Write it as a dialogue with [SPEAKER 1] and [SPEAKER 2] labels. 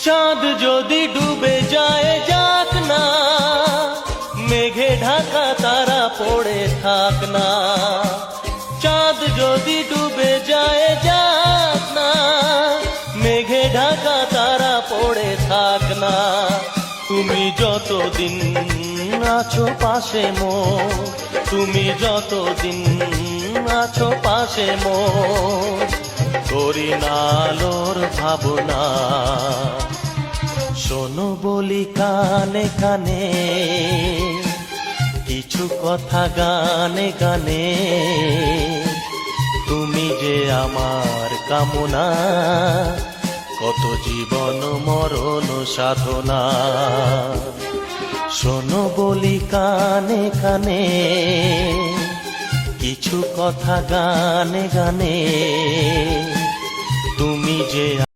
[SPEAKER 1] চাঁদ যদি ডুবে যায় যাক না, মেঘে ঢাকা তারা পড়ে থাক না। চাঁদ যদি ডুবে যায় যাক না, মেঘে ঢাকা তারা পড়ে থাক না। তুমি যতদিন আছো পাশে মোর, তুমি যতদিন আছো পাশে মোর, করি না আলোর ভাবনা। শোনো বলি কানে কানে, কিছু কথা গানে গানে। তুমি যে আমার কামনা, কত জীবন মরণ সাধনা। শোনো বলি কানে কানে, কিছু কথা গানে গানে। তুমি যে